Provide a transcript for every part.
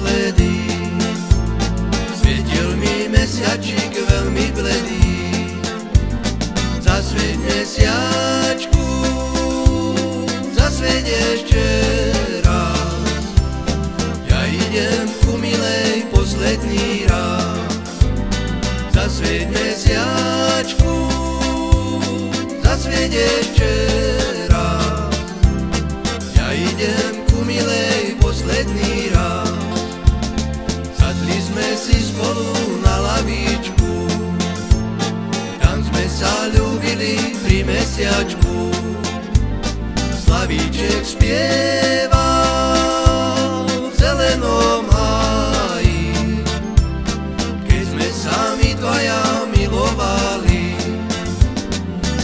naposledy. Svietil mi mesiačik veľmi bledý. Zasvieť mesiačku, zasvieť ešte raz. Ja idem ku milej posledný raz. Zasvieť mesiačku, zasvieť ešte raz. Ja idem ku milej posledný raz. Sadli sme si spolu na lavičku, tam sme sa ľúbili pri mesiačku. Slavíček spieval v zelenom háji, keď sme sa my dvaja milovali.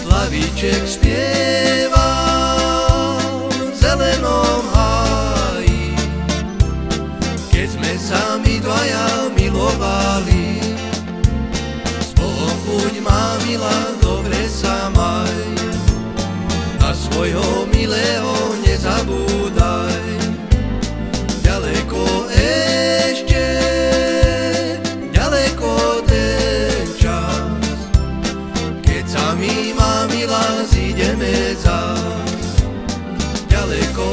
Slavíček spieval v zelenom háji, keď sme sa my dvaja milovali. S Bohom buď, má milá, dobre sa maj, na svojho milého nezabúdaj. Ďaleko ešte, ďaleko ten čas, keď sa my, má milá, zídeme zas. Ďaleko